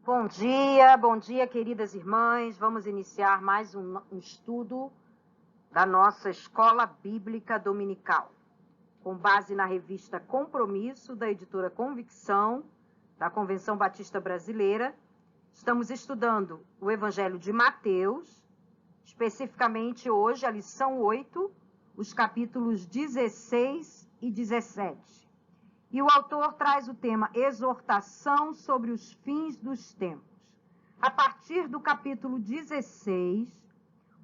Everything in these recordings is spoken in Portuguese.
Bom dia, queridas irmãs. Vamos iniciar mais um estudo da nossa Escola Bíblica Dominical, com base na revista Compromisso, da editora Convicção, da Convenção Batista Brasileira. Estamos estudando o Evangelho de Mateus, especificamente hoje a lição 8, os capítulos 16 e 17. E o autor traz o tema Exortação sobre os fins dos tempos. A partir do capítulo 16,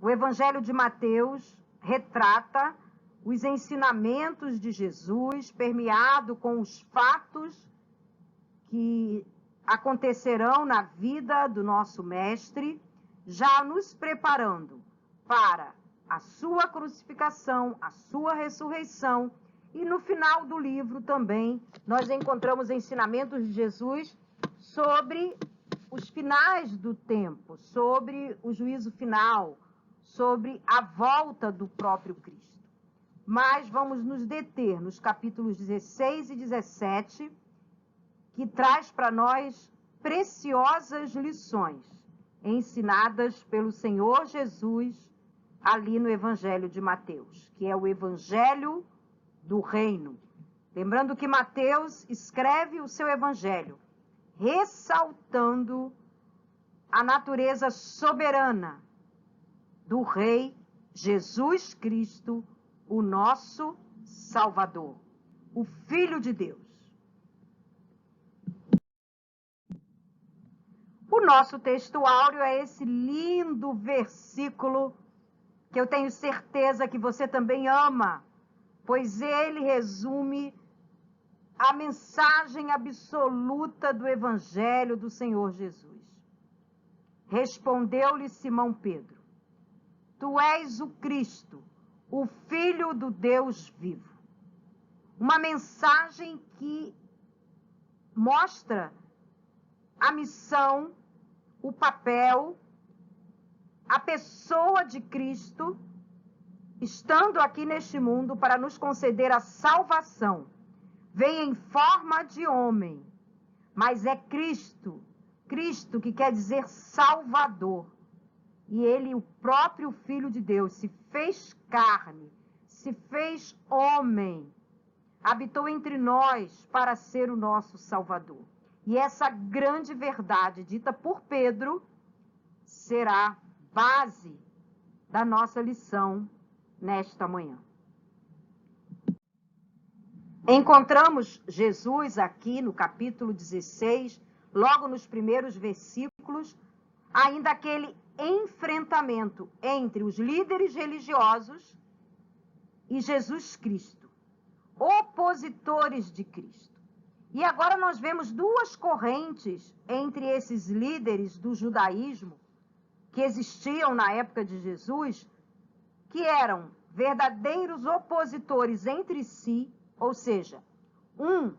o Evangelho de Mateus retrata os ensinamentos de Jesus, permeado com os fatos que acontecerão na vida do nosso Mestre, já nos preparando para a sua crucificação, a sua ressurreição. E no final do livro também nós encontramos ensinamentos de Jesus sobre os finais do tempo, sobre o juízo final, sobre a volta do próprio Cristo. Mas vamos nos deter nos capítulos 16 e 17, que traz para nós preciosas lições ensinadas pelo Senhor Jesus ali no Evangelho de Mateus, que é o Evangelho do reino. Lembrando que Mateus escreve o seu evangelho ressaltando a natureza soberana do Rei Jesus Cristo, o nosso Salvador, o Filho de Deus. O nosso texto áureo é esse lindo versículo que eu tenho certeza que você também ama, pois ele resume a mensagem absoluta do Evangelho do Senhor Jesus. Respondeu-lhe Simão Pedro: Tu és o Cristo, o Filho do Deus vivo. Uma mensagem que mostra a missão, o papel, a pessoa de Cristo, estando aqui neste mundo para nos conceder a salvação. Vem em forma de homem, mas é Cristo, Cristo que quer dizer Salvador. E ele, o próprio Filho de Deus, se fez carne, se fez homem, habitou entre nós para ser o nosso Salvador. E essa grande verdade dita por Pedro será base da nossa lição nesta manhã. Encontramos Jesus aqui no capítulo 16, logo nos primeiros versículos, ainda aquele enfrentamento entre os líderes religiosos e Jesus Cristo, opositores de Cristo. E agora nós vemos duas correntes entre esses líderes do judaísmo que existiam na época de Jesus, que eram verdadeiros opositores entre si, ou seja, um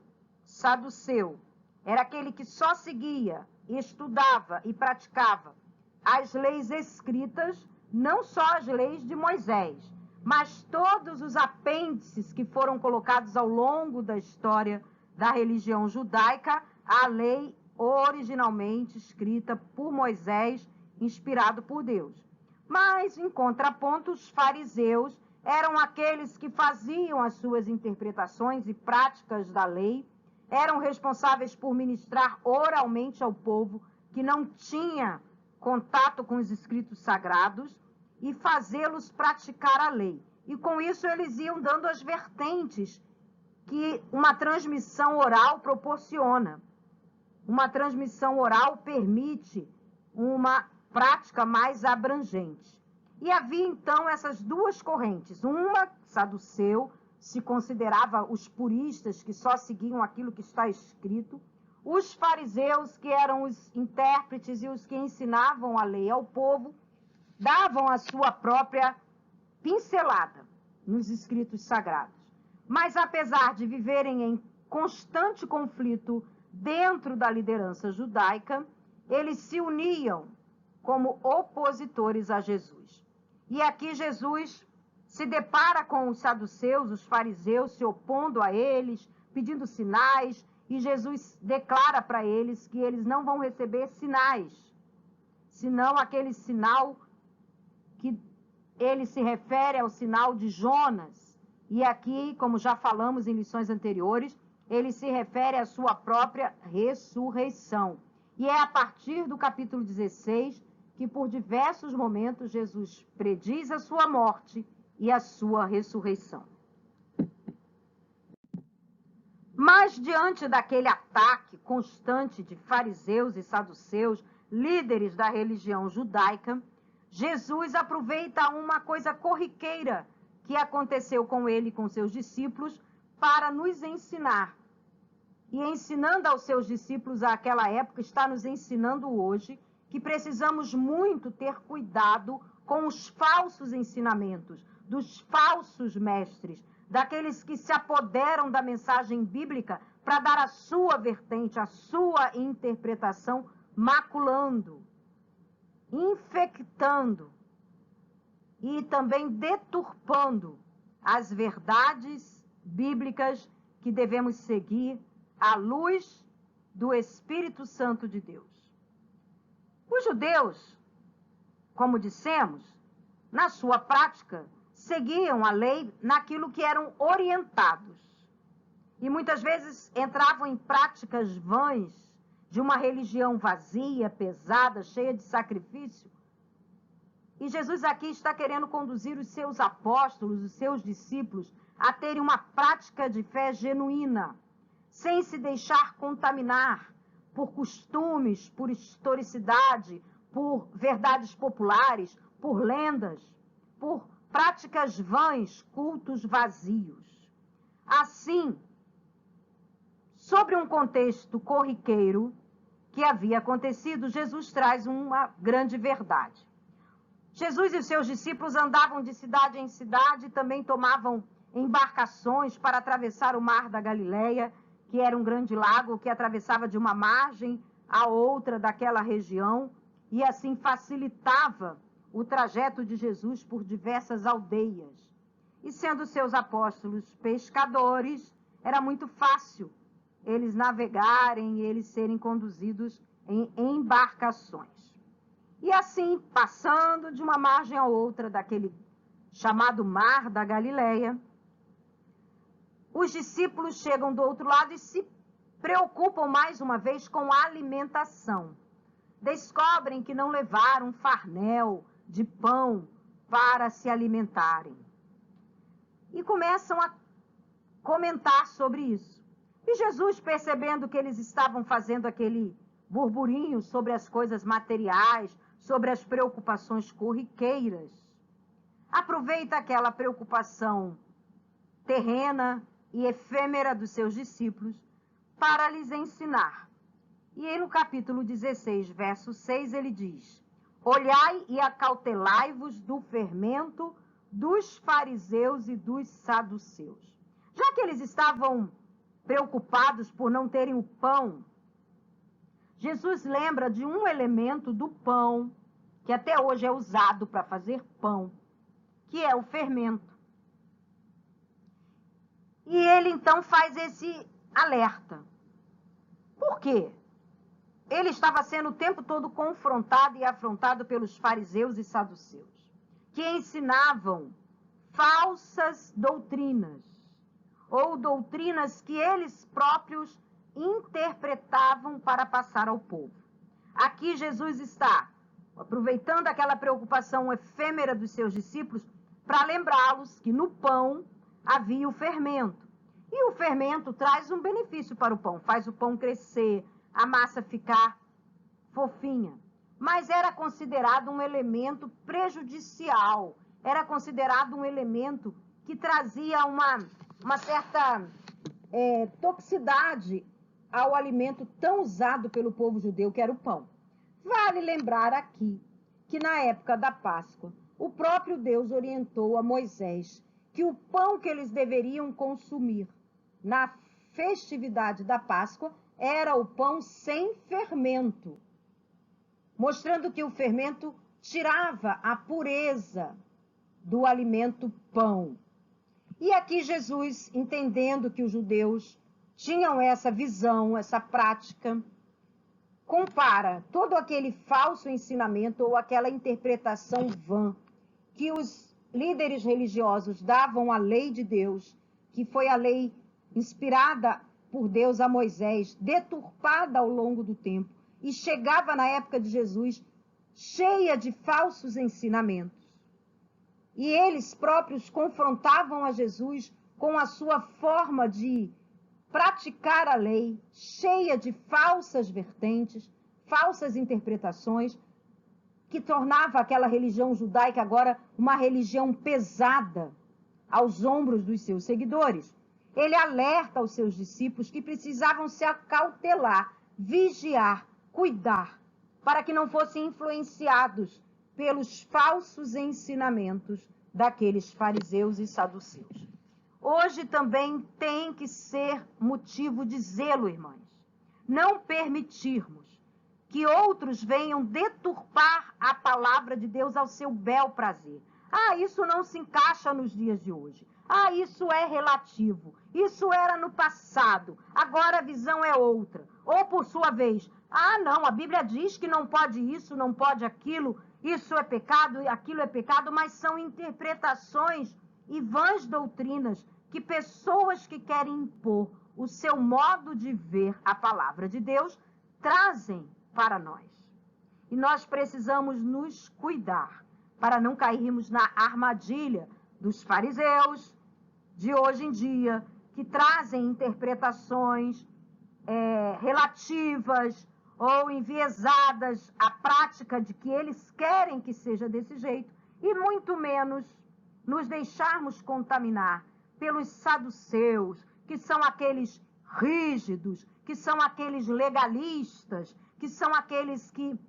saduceu era aquele que só seguia, estudava e praticava as leis escritas, não só as leis de Moisés, mas todos os apêndices que foram colocados ao longo da história da religião judaica, a lei originalmente escrita por Moisés, inspirado por Deus. Mas, em contraponto, os fariseus eram aqueles que faziam as suas interpretações e práticas da lei, eram responsáveis por ministrar oralmente ao povo que não tinha contato com os escritos sagrados e fazê-los praticar a lei. E com isso eles iam dando as vertentes que uma transmissão oral proporciona. Uma transmissão oral permite uma prática mais abrangente. E havia então essas duas correntes. Uma, saduceu, se considerava os puristas que só seguiam aquilo que está escrito. Os fariseus, que eram os intérpretes e os que ensinavam a lei ao povo, davam a sua própria pincelada nos escritos sagrados. Mas apesar de viverem em constante conflito dentro da liderança judaica, eles se uniam como opositores a Jesus. E aqui Jesus se depara com os saduceus, os fariseus, se opondo a eles, pedindo sinais, E Jesus declara para eles que eles não vão receber sinais, senão aquele sinal que ele se refere ao sinal de Jonas. E aqui, como já falamos em lições anteriores, ele se refere à sua própria ressurreição. E é a partir do capítulo 16 que, por diversos momentos, Jesus prediz a sua morte e a sua ressurreição. Mas, diante daquele ataque constante de fariseus e saduceus, líderes da religião judaica, Jesus aproveita uma coisa corriqueira que aconteceu com ele e com seus discípulos para nos ensinar. E ensinando aos seus discípulos àquela época, está nos ensinando hoje que precisamos muito ter cuidado com os falsos ensinamentos, dos falsos mestres, daqueles que se apoderam da mensagem bíblica para dar a sua vertente, a sua interpretação, maculando, infectando e também deturpando as verdades bíblicas que devemos seguir à luz do Espírito Santo de Deus. Os judeus, como dissemos, na sua prática, seguiam a lei naquilo que eram orientados. E muitas vezes entravam em práticas vãs de uma religião vazia, pesada, cheia de sacrifício. E Jesus aqui está querendo conduzir os seus apóstolos, os seus discípulos, a terem uma prática de fé genuína, sem se deixar contaminar por costumes, por historicidade, por verdades populares, por lendas, por práticas vãs, cultos vazios. Assim, sobre um contexto corriqueiro que havia acontecido, Jesus traz uma grande verdade. Jesus e os seus discípulos andavam de cidade em cidade, também tomavam embarcações para atravessar o mar da Galileia, que era um grande lago que atravessava de uma margem à outra daquela região, e assim facilitava o trajeto de Jesus por diversas aldeias. E sendo seus apóstolos pescadores, era muito fácil eles navegarem, eles serem conduzidos em embarcações. E assim, passando de uma margem à outra daquele chamado Mar da Galileia, os discípulos chegam do outro lado e se preocupam mais uma vez com a alimentação. Descobrem que não levaram um farnel de pão para se alimentarem. E começam a comentar sobre isso. E Jesus, percebendo que eles estavam fazendo aquele burburinho sobre as coisas materiais, sobre as preocupações corriqueiras, aproveita aquela preocupação terrena e efêmera dos seus discípulos para lhes ensinar. E aí no capítulo 16, verso 6, ele diz: olhai e acautelai-vos do fermento dos fariseus e dos saduceus. Já que eles estavam preocupados por não terem o pão, Jesus lembra de um elemento do pão, que até hoje é usado para fazer pão, que é o fermento. E ele então faz esse alerta. Por quê? Ele estava sendo o tempo todo confrontado e afrontado pelos fariseus e saduceus, que ensinavam falsas doutrinas, ou doutrinas que eles próprios interpretavam para passar ao povo. Aqui Jesus está aproveitando aquela preocupação efêmera dos seus discípulos para lembrá-los que no pão havia o fermento. E o fermento traz um benefício para o pão, faz o pão crescer, a massa ficar fofinha. Mas era considerado um elemento prejudicial, era considerado um elemento que trazia uma certa toxicidade ao alimento tão usado pelo povo judeu, que era o pão. Vale lembrar aqui que na época da Páscoa, o próprio Deus orientou a Moisés que o pão que eles deveriam consumir na festividade da Páscoa era o pão sem fermento, mostrando que o fermento tirava a pureza do alimento pão. E aqui Jesus, entendendo que os judeus tinham essa visão, essa prática. Compara todo aquele falso ensinamento ou aquela interpretação vã que os líderes religiosos davam à lei de Deus, que foi a lei inspirada por Deus a Moisés, deturpada ao longo do tempo, e chegava na época de Jesus cheia de falsos ensinamentos. E eles próprios confrontavam a Jesus com a sua forma de praticar a lei, cheia de falsas vertentes, falsas interpretações, que tornava aquela religião judaica agora uma religião pesada aos ombros dos seus seguidores. Ele alerta aos seus discípulos que precisavam se acautelar, vigiar, cuidar, para que não fossem influenciados pelos falsos ensinamentos daqueles fariseus e saduceus. Hoje também tem que ser motivo de zelo, irmãs. Não permitirmos que outros venham deturpar a palavra de Deus ao seu bel prazer. Ah, isso não se encaixa nos dias de hoje. Ah, isso é relativo. Isso era no passado. Agora a visão é outra. Ou, por sua vez, ah, não, a Bíblia diz que não pode isso, não pode aquilo, isso é pecado, aquilo é pecado, mas são interpretações e vãs doutrinas que pessoas que querem impor o seu modo de ver a palavra de Deus trazem para nós. E nós precisamos nos cuidar para não cairmos na armadilha dos fariseus de hoje em dia, que trazem interpretações relativas ou enviesadas à prática de que eles querem que seja desse jeito, e muito menos nos deixarmos contaminar pelos saduceus, que são aqueles rígidos, que são aqueles legalistas, que são aqueles que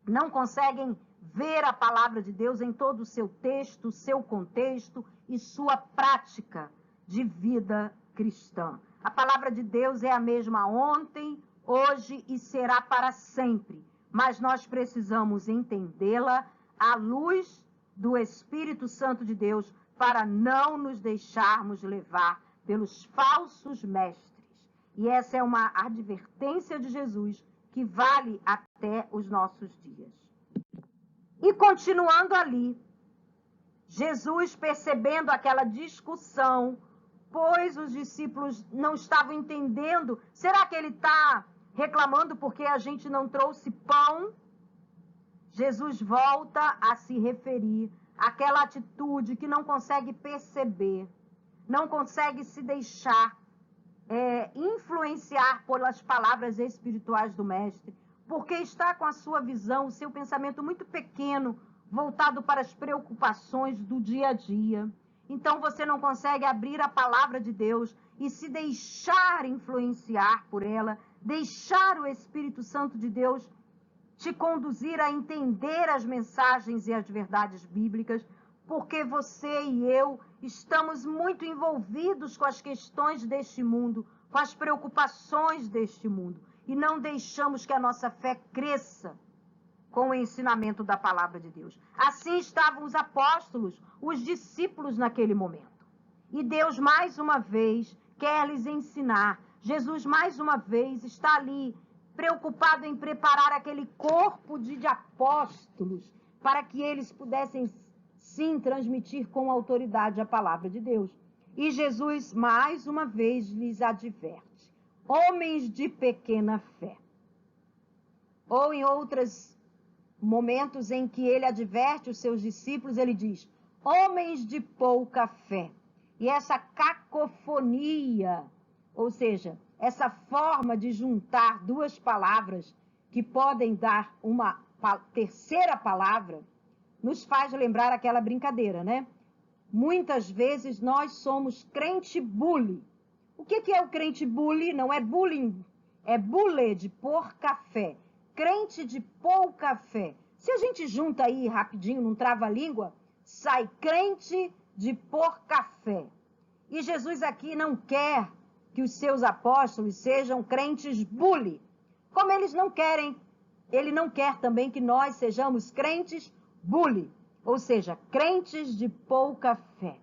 não conseguem ver a palavra de Deus em todo o seu texto, seu contexto e sua prática de vida cristã. A palavra de Deus é a mesma ontem, hoje e será para sempre, mas nós precisamos entendê-la à luz do Espírito Santo de Deus para não nos deixarmos levar pelos falsos mestres. E essa é uma advertência de Jesus que vale até os nossos dias. E continuando ali, Jesus, percebendo aquela discussão, pois os discípulos não estavam entendendo, será que ele está reclamando porque a gente não trouxe pão? Jesus volta a se referir àquela atitude que não consegue perceber, não consegue se deixar influenciar pelas palavras espirituais do Mestre, porque está com a sua visão, o seu pensamento muito pequeno, voltado para as preocupações do dia a dia. Então você não consegue abrir a palavra de Deus e se deixar influenciar por ela, deixar o Espírito Santo de Deus te conduzir a entender as mensagens e as verdades bíblicas, porque você e eu estamos muito envolvidos com as questões deste mundo, com as preocupações deste mundo, e não deixamos que a nossa fé cresça com o ensinamento da palavra de Deus. Assim estavam os apóstolos, os discípulos naquele momento. E Deus, mais uma vez, quer lhes ensinar. Jesus, mais uma vez, está ali, preocupado em preparar aquele corpo de apóstolos, para que eles pudessem, sim, transmitir com autoridade a palavra de Deus. E Jesus, mais uma vez, lhes adverte: homens de pequena fé. Ou em outros momentos em que ele adverte os seus discípulos, ele diz: homens de pouca fé. E essa cacofonia, ou seja, essa forma de juntar duas palavras que podem dar uma terceira palavra, nos faz lembrar aquela brincadeira, né? Muitas vezes nós somos crente bully. O que é o crente bully? Não é bullying, é bully de pouca fé. Crente de pouca fé. Se a gente junta aí rapidinho, não trava-língua, sai crente de pouca fé. E Jesus aqui não quer que os seus apóstolos sejam crentes bully. Como eles não querem, ele não quer também que nós sejamos crentes bully, ou seja, crentes de pouca fé.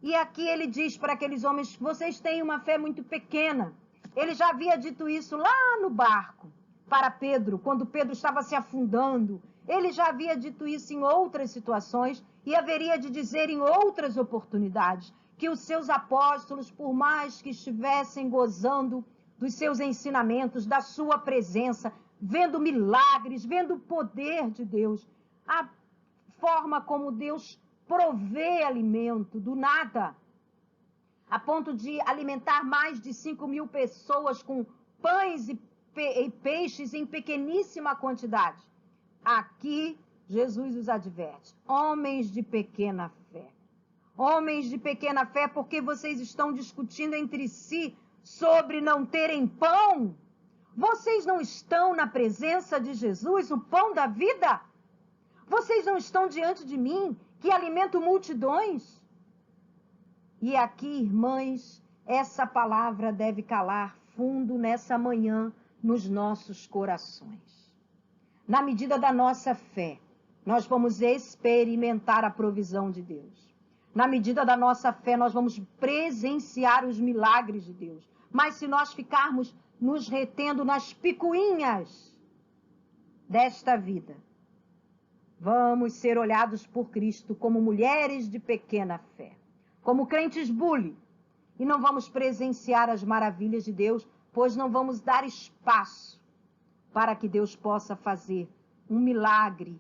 E aqui ele diz para aqueles homens: vocês têm uma fé muito pequena. Ele já havia dito isso lá no barco para Pedro, quando Pedro estava se afundando. Ele já havia dito isso em outras situações e haveria de dizer em outras oportunidades que os seus apóstolos, por mais que estivessem gozando dos seus ensinamentos, da sua presença, vendo milagres, vendo o poder de Deus, a forma como Deus provê alimento do nada, a ponto de alimentar mais de 5.000 pessoas com pães e peixes em pequeníssima quantidade. Aqui, Jesus os adverte: homens de pequena fé. Homens de pequena fé, porque vocês estão discutindo entre si sobre não terem pão? Vocês não estão na presença de Jesus, o pão da vida? Vocês não estão diante de mim, que alimento multidões? E aqui, irmãs, essa palavra deve calar fundo nessa manhã nos nossos corações. Na medida da nossa fé, nós vamos experimentar a provisão de Deus. Na medida da nossa fé, nós vamos presenciar os milagres de Deus. Mas se nós ficarmos nos retendo nas picuinhas desta vida, vamos ser olhados por Cristo como mulheres de pequena fé, como crentes bully, e não vamos presenciar as maravilhas de Deus, pois não vamos dar espaço para que Deus possa fazer um milagre,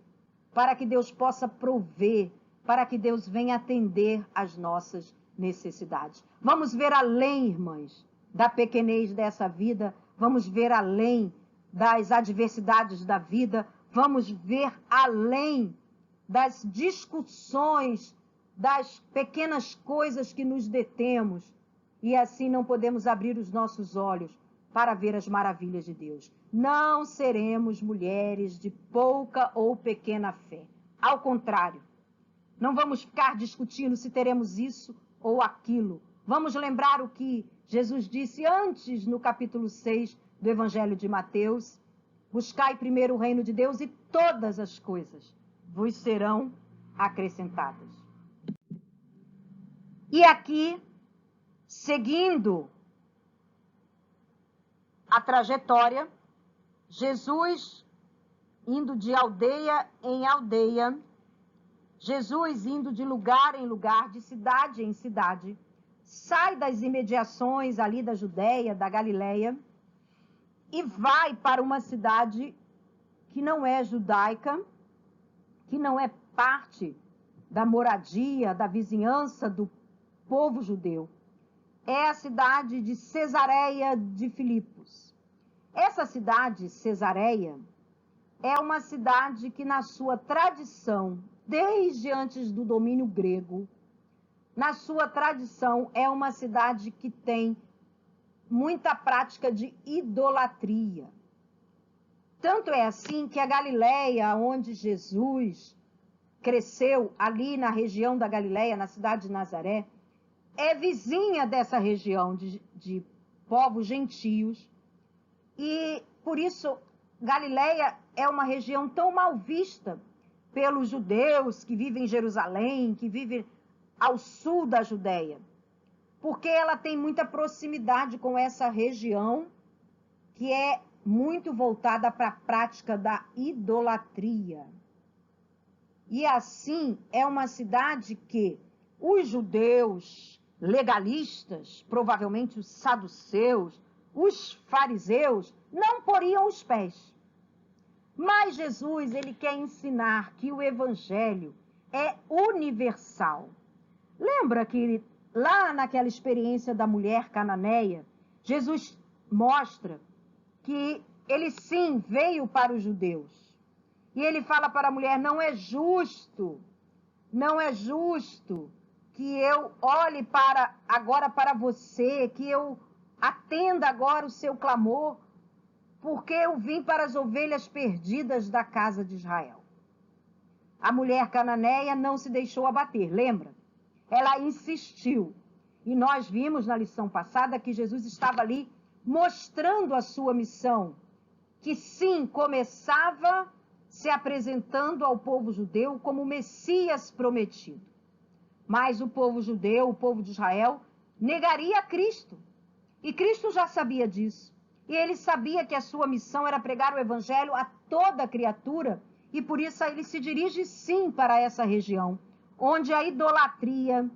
para que Deus possa prover, para que Deus venha atender às nossas necessidades. Vamos ver além, irmãs, da pequenez dessa vida, vamos ver além das adversidades da vida, vamos ver além das discussões, das pequenas coisas que nos detemos, e assim não podemos abrir os nossos olhos para ver as maravilhas de Deus. Não seremos mulheres de pouca ou pequena fé. Ao contrário, não vamos ficar discutindo se teremos isso ou aquilo. Vamos lembrar o que Jesus disse antes no capítulo 6 do Evangelho de Mateus: buscai primeiro o reino de Deus e todas as coisas vos serão acrescentadas. E aqui, seguindo a trajetória, Jesus indo de aldeia em aldeia, Jesus indo de lugar em lugar, de cidade em cidade, sai das imediações ali da Judéia, da Galileia, e vai para uma cidade que não é judaica, que não é parte da moradia, da vizinhança do povo judeu. É a cidade de Cesareia de Filipos. Essa cidade, Cesareia, é uma cidade que na sua tradição, desde antes do domínio grego, na sua tradição é uma cidade que tem muita prática de idolatria. Tanto é assim que a Galileia, onde Jesus cresceu, ali na região da Galileia, na cidade de Nazaré, é vizinha dessa região de povos gentios, e por isso Galileia é uma região tão mal vista pelos judeus que vivem em Jerusalém, que vivem ao sul da Judéia, porque ela tem muita proximidade com essa região que é muito voltada para a prática da idolatria. E assim é uma cidade que os judeus legalistas, provavelmente os saduceus, os fariseus, não poriam os pés. Mas Jesus, ele quer ensinar que o evangelho é universal. Lembra que lá naquela experiência da mulher cananeia, Jesus mostra que ele sim veio para os judeus. E ele fala para a mulher: não é justo que eu olhe agora para você, que eu atenda agora o seu clamor, porque eu vim para as ovelhas perdidas da casa de Israel. A mulher cananeia não se deixou abater, lembra? Ela insistiu. E nós vimos na lição passada que Jesus estava ali mostrando a sua missão, que sim, começava se apresentando ao povo judeu como o Messias prometido. Mas o povo judeu, o povo de Israel, negaria a Cristo. E Cristo já sabia disso. E ele sabia que a sua missão era pregar o evangelho a toda criatura, e por isso ele se dirige sim para essa região, onde a idolatria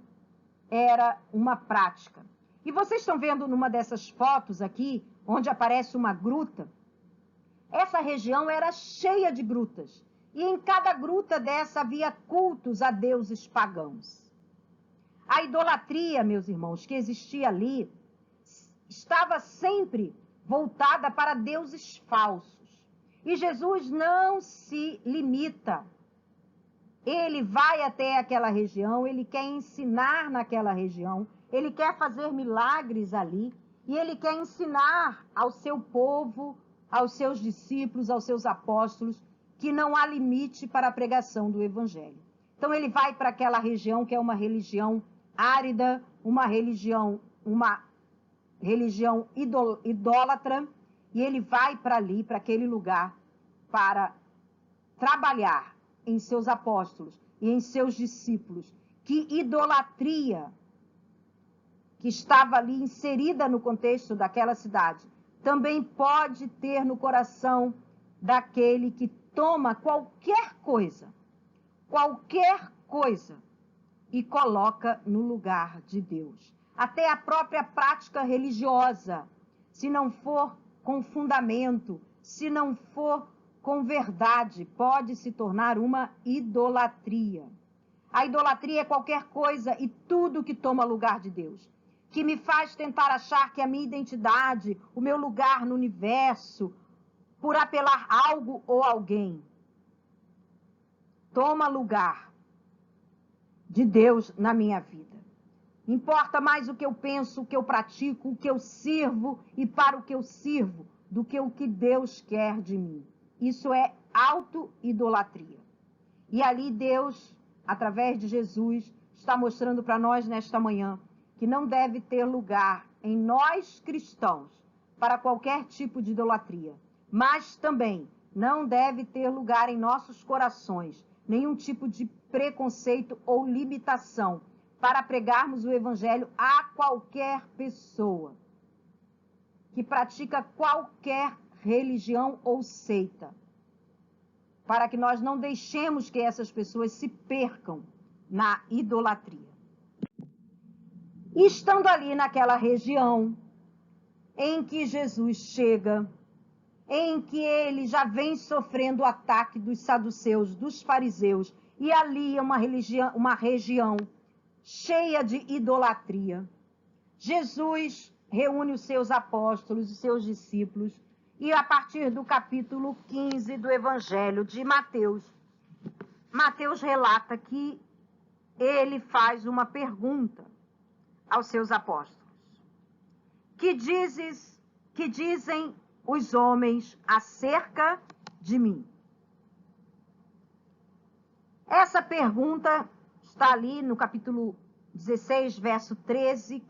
era uma prática. E vocês estão vendo numa dessas fotos aqui, onde aparece uma gruta, essa região era cheia de grutas. E em cada gruta dessa havia cultos a deuses pagãos. A idolatria, meus irmãos, que existia ali, estava sempre voltada para deuses falsos. E Jesus não se limita. Ele vai até aquela região, ele quer ensinar naquela região, ele quer fazer milagres ali, e ele quer ensinar ao seu povo, aos seus discípulos, aos seus apóstolos, que não há limite para a pregação do evangelho. Então ele vai para aquela região que é uma religião árida, uma religião idólatra, e ele vai para ali, para aquele lugar, para trabalhar em seus apóstolos e em seus discípulos, que idolatria que estava ali inserida no contexto daquela cidade, também pode ter no coração daquele que toma qualquer coisa, e coloca no lugar de Deus. Até a própria prática religiosa, se não for com fundamento, se não for com verdade, pode se tornar uma idolatria. A idolatria é qualquer coisa e tudo que toma lugar de Deus, que me faz tentar achar que a minha identidade, o meu lugar no universo, por apelar algo ou alguém, toma lugar de Deus na minha vida. Importa mais o que eu penso, o que eu pratico, o que eu sirvo e para o que eu sirvo, do que o que Deus quer de mim. Isso é auto-idolatria. E ali Deus, através de Jesus, está mostrando para nós nesta manhã que não deve ter lugar em nós cristãos para qualquer tipo de idolatria, mas também não deve ter lugar em nossos corações nenhum tipo de preconceito ou limitação para pregarmos o evangelho a qualquer pessoa que pratica qualquer religião ou seita, para que nós não deixemos que essas pessoas se percam na idolatria. E estando ali naquela região em que Jesus chega, em que ele já vem sofrendo o ataque dos saduceus, dos fariseus, e ali é uma região cheia de idolatria, Jesus reúne os seus apóstolos, os seus discípulos, e a partir do capítulo 15 do Evangelho de Mateus, Mateus relata que ele faz uma pergunta aos seus apóstolos. Que dizem os homens acerca de mim? Essa pergunta está ali no capítulo 16, verso 13,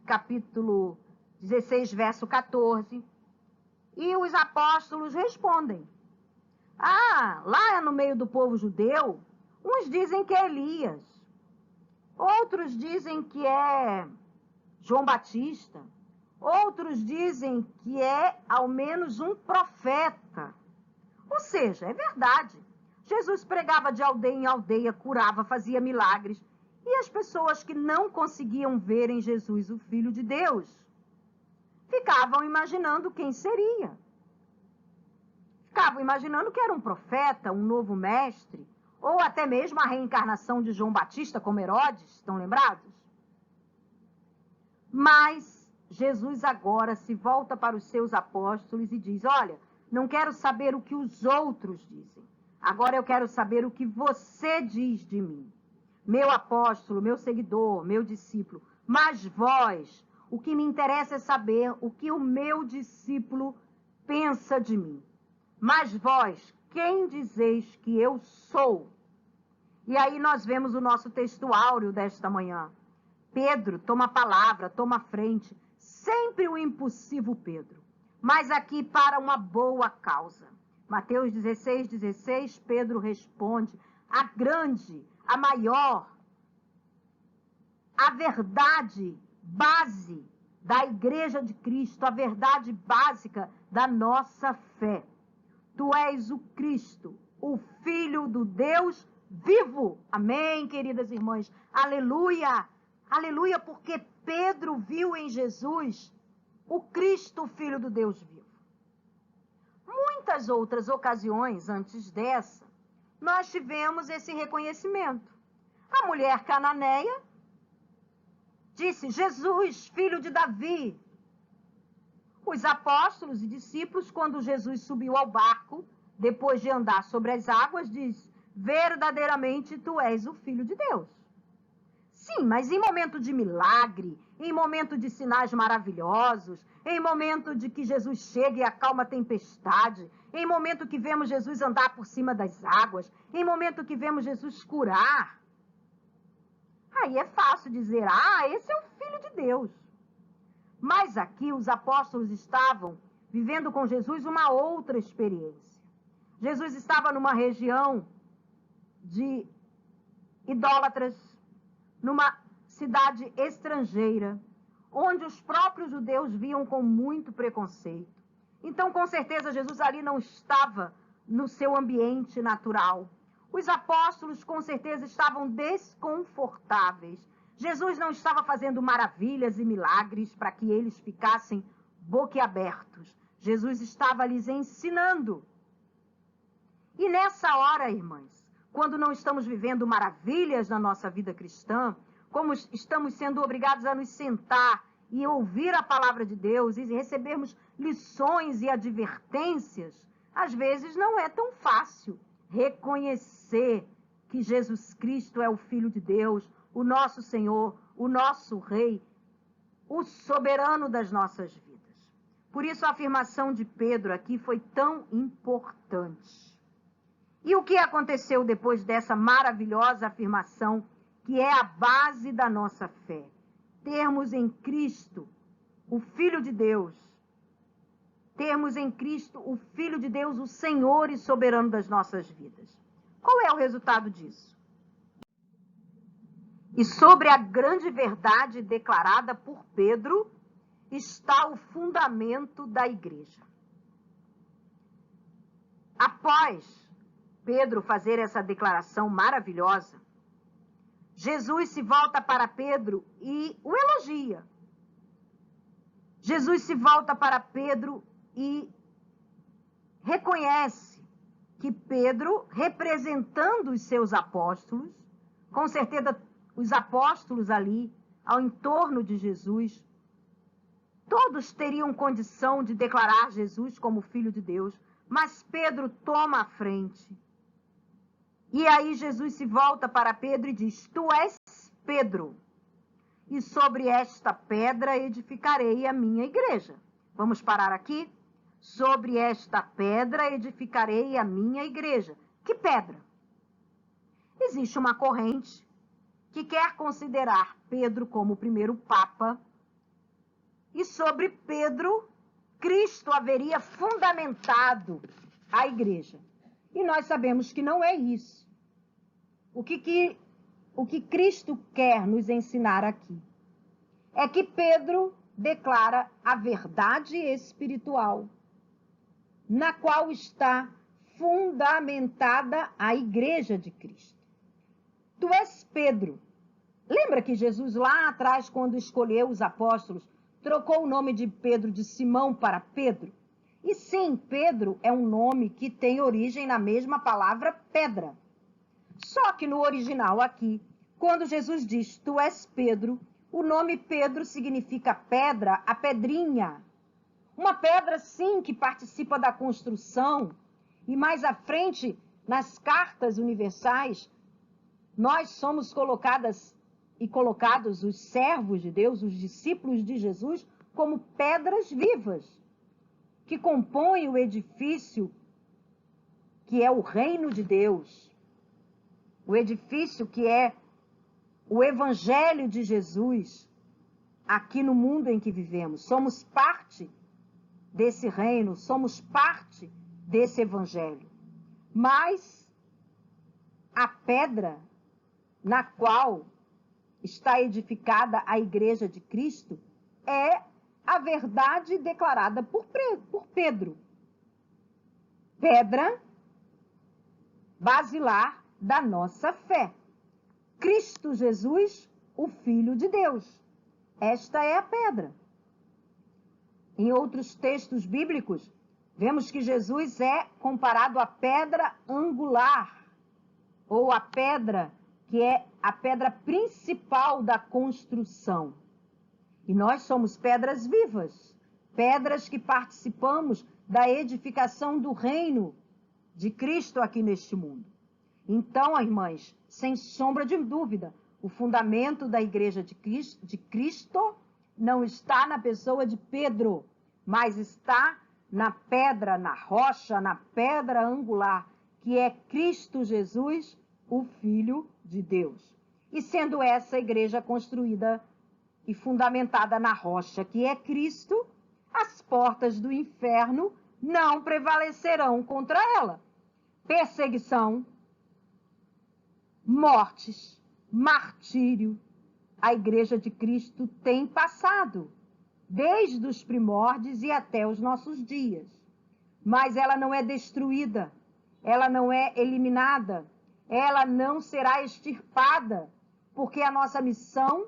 capítulo 16, verso 14, e os apóstolos respondem. Lá no meio do povo judeu, uns dizem que é Elias, outros dizem que é João Batista, outros dizem que é ao menos um profeta. Ou seja, é verdade. Jesus pregava de aldeia em aldeia, curava, fazia milagres. E as pessoas que não conseguiam ver em Jesus o Filho de Deus, ficavam imaginando quem seria. Ficavam imaginando que era um profeta, um novo mestre, ou até mesmo a reencarnação de João Batista como Herodes, estão lembrados? Mas Jesus agora se volta para os seus apóstolos e diz, olha, não quero saber o que os outros dizem. Agora eu quero saber o que você diz de mim. Meu apóstolo, meu seguidor, meu discípulo. Mas vós, o que me interessa é saber o que o meu discípulo pensa de mim. Mas vós, quem dizeis que eu sou? E aí nós vemos o nosso texto áureo desta manhã. Pedro toma a palavra, toma a frente. Sempre o impulsivo Pedro. Mas aqui para uma boa causa. Mateus 16, 16, Pedro responde, a grande, a maior, a verdade, base da Igreja de Cristo, a verdade básica da nossa fé. Tu és o Cristo, o Filho do Deus vivo. Amém, queridas irmãs? Aleluia! Aleluia, porque Pedro viu em Jesus o Cristo, o Filho do Deus vivo. Muitas outras ocasiões antes dessa, nós tivemos esse reconhecimento. A mulher cananeia disse: Jesus, filho de Davi. Os apóstolos e discípulos, quando Jesus subiu ao barco, depois de andar sobre as águas, diz: verdadeiramente tu és o Filho de Deus. Sim, mas em momento de milagre, em momento de sinais maravilhosos, em momento de que Jesus chega e acalma a tempestade, em momento que vemos Jesus andar por cima das águas, em momento que vemos Jesus curar, aí é fácil dizer: ah, esse é o Filho de Deus. Mas aqui os apóstolos estavam vivendo com Jesus uma outra experiência. Jesus estava numa região de idólatras, numa cidade estrangeira, onde os próprios judeus viam com muito preconceito. Então, com certeza, Jesus ali não estava no seu ambiente natural. Os apóstolos, com certeza, estavam desconfortáveis. Jesus não estava fazendo maravilhas e milagres para que eles ficassem boquiabertos. Jesus estava lhes ensinando. E nessa hora, irmãs, quando não estamos vivendo maravilhas na nossa vida cristã, como estamos sendo obrigados a nos sentar e ouvir a palavra de Deus e recebermos lições e advertências, às vezes não é tão fácil reconhecer que Jesus Cristo é o Filho de Deus, o nosso Senhor, o nosso Rei, o soberano das nossas vidas. Por isso a afirmação de Pedro aqui foi tão importante. E o que aconteceu depois dessa maravilhosa afirmação, que é a base da nossa fé? Termos em Cristo o Filho de Deus, termos em Cristo o Filho de Deus, o Senhor e soberano das nossas vidas. Qual é o resultado disso? E sobre a grande verdade declarada por Pedro está o fundamento da igreja. Após Pedro fazer essa declaração maravilhosa, Jesus se volta para Pedro e o elogia. Jesus se volta para Pedro e reconhece que Pedro, representando os seus apóstolos, com certeza os apóstolos ali, ao entorno de Jesus, todos teriam condição de declarar Jesus como Filho de Deus, mas Pedro toma a frente. E aí Jesus se volta para Pedro e diz: tu és Pedro, e sobre esta pedra edificarei a minha igreja. Vamos parar aqui? Sobre esta pedra edificarei a minha igreja. Que pedra? Existe uma corrente que quer considerar Pedro como o primeiro papa, e sobre Pedro, Cristo haveria fundamentado a igreja. E nós sabemos que não é isso. O que Cristo quer nos ensinar aqui é que Pedro declara a verdade espiritual, na qual está fundamentada a igreja de Cristo. Tu és Pedro. Lembra que Jesus lá atrás, quando escolheu os apóstolos, trocou o nome de Pedro de Simão para Pedro? E sim, Pedro é um nome que tem origem na mesma palavra pedra. Só que no original aqui, quando Jesus diz tu és Pedro, o nome Pedro significa pedra, a pedrinha. Uma pedra, sim, que participa da construção. E mais à frente, nas cartas universais, nós somos colocadas e colocados, os servos de Deus, os discípulos de Jesus, como pedras vivas, que compõem o edifício que é o reino de Deus. O edifício que é o evangelho de Jesus aqui no mundo em que vivemos. Somos parte desse reino, somos parte desse evangelho. Mas a pedra na qual está edificada a igreja de Cristo é a verdade declarada por Pedro. Pedra basilar da nossa fé. Cristo Jesus, o Filho de Deus. Esta é a pedra. Em outros textos bíblicos, vemos que Jesus é comparado à pedra angular, ou a pedra que é a pedra principal da construção. E nós somos pedras vivas, pedras que participamos da edificação do reino de Cristo aqui neste mundo. Então, irmãs, sem sombra de dúvida, o fundamento da igreja de Cristo não está na pessoa de Pedro, mas está na pedra, na rocha, na pedra angular, que é Cristo Jesus, o Filho de Deus. E sendo essa igreja construída e fundamentada na rocha, que é Cristo, as portas do inferno não prevalecerão contra ela. Perseguição, mortes, martírio, a igreja de Cristo tem passado, desde os primórdios e até os nossos dias. Mas ela não é destruída, ela não é eliminada, ela não será extirpada, porque a nossa missão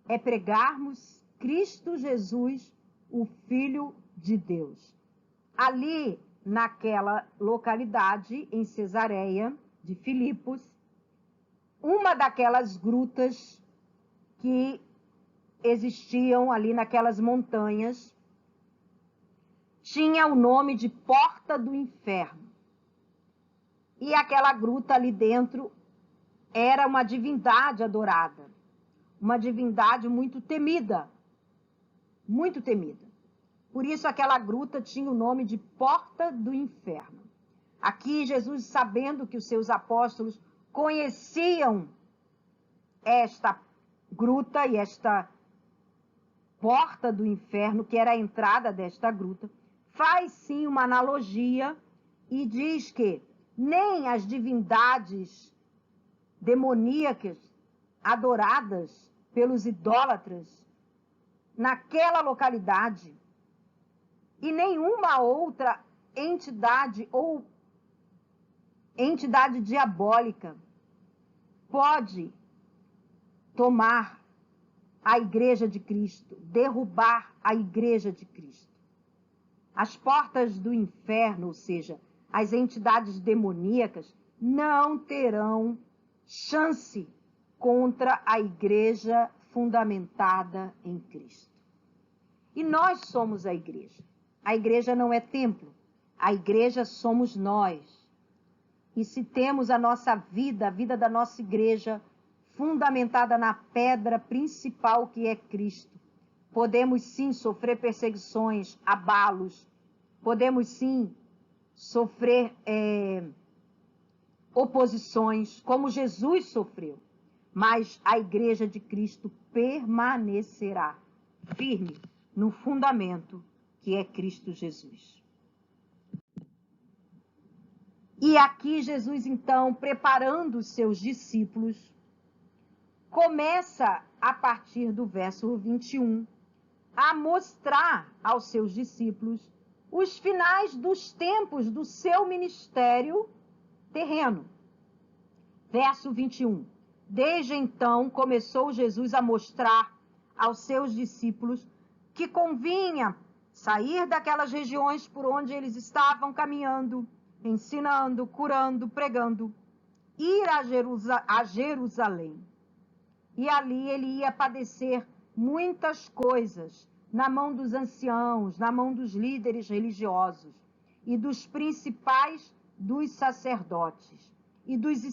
é pregarmos Cristo Jesus, o Filho de Deus. Ali, naquela localidade, em Cesareia de Filipos, uma daquelas grutas que existiam ali naquelas montanhas, tinha o nome de Porta do Inferno. E aquela gruta ali dentro era uma divindade adorada, uma divindade muito temida, muito temida. Por isso aquela gruta tinha o nome de Porta do Inferno. Aqui Jesus, sabendo que os seus apóstolos conheciam esta gruta e esta porta do inferno, que era a entrada desta gruta, faz sim uma analogia e diz que nem as divindades demoníacas adoradas pelos idólatras naquela localidade e nenhuma outra entidade ou entidade diabólica pode tomar a igreja de Cristo, derrubar a igreja de Cristo. As portas do inferno, ou seja, as entidades demoníacas, não terão chance contra a igreja fundamentada em Cristo. E nós somos a igreja. A igreja não é templo, a igreja somos nós. E se temos a nossa vida, a vida da nossa igreja, fundamentada na pedra principal que é Cristo, podemos sim sofrer perseguições, abalos, podemos sim sofrer oposições, como Jesus sofreu, mas a igreja de Cristo permanecerá firme no fundamento que é Cristo Jesus. E aqui Jesus, então, preparando os seus discípulos, começa, a partir do verso 21, a mostrar aos seus discípulos os finais dos tempos do seu ministério terreno. Verso 21. Desde então, começou Jesus a mostrar aos seus discípulos que convinha sair daquelas regiões por onde eles estavam caminhando, ensinando, curando, pregando, ir a Jerusalém. E ali ele ia padecer muitas coisas na mão dos anciãos, na mão dos líderes religiosos e dos principais dos sacerdotes e dos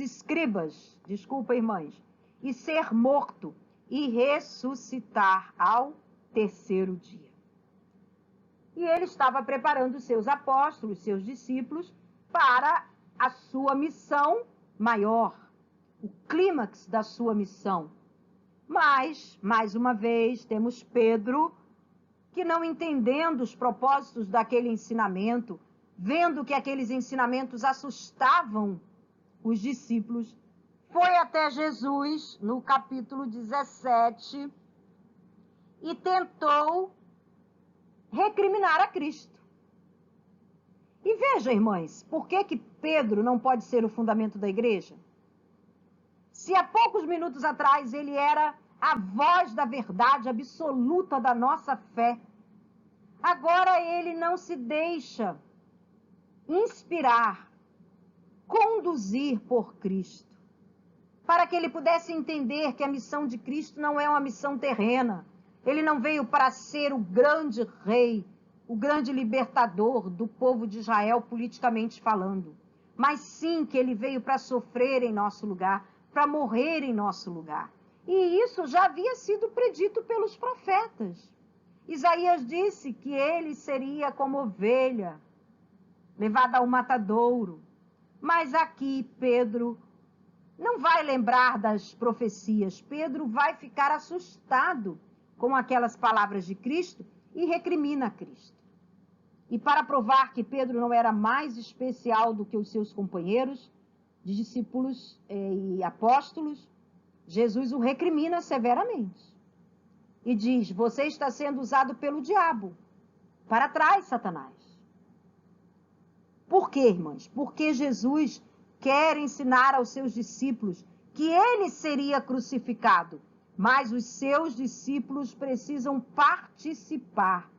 escribas, desculpa, irmãs, e ser morto e ressuscitar ao terceiro dia. E ele estava preparando seus apóstolos, seus discípulos, para a sua missão maior, o clímax da sua missão. Mas, mais uma vez, temos Pedro, que não entendendo os propósitos daquele ensinamento, vendo que aqueles ensinamentos assustavam os discípulos, foi até Jesus, no capítulo 17, e tentou recriminar a Cristo. E veja, irmãs, por que Pedro não pode ser o fundamento da igreja? Se há poucos minutos atrás ele era a voz da verdade absoluta da nossa fé, agora ele não se deixa inspirar, conduzir por Cristo, para que ele pudesse entender que a missão de Cristo não é uma missão terrena. Ele não veio para ser o grande rei, o grande libertador do povo de Israel, politicamente falando, mas sim que ele veio para sofrer em nosso lugar, para morrer em nosso lugar. E isso já havia sido predito pelos profetas. Isaías disse que ele seria como ovelha, levada ao matadouro. Mas aqui Pedro não vai lembrar das profecias. Pedro vai ficar assustado com aquelas palavras de Cristo e recrimina Cristo. E para provar que Pedro não era mais especial do que os seus companheiros de discípulos e apóstolos, Jesus o recrimina severamente. E diz: você está sendo usado pelo diabo. Para trás, Satanás. Por quê, irmãs? Porque Jesus quer ensinar aos seus discípulos que ele seria crucificado, mas os seus discípulos precisam participar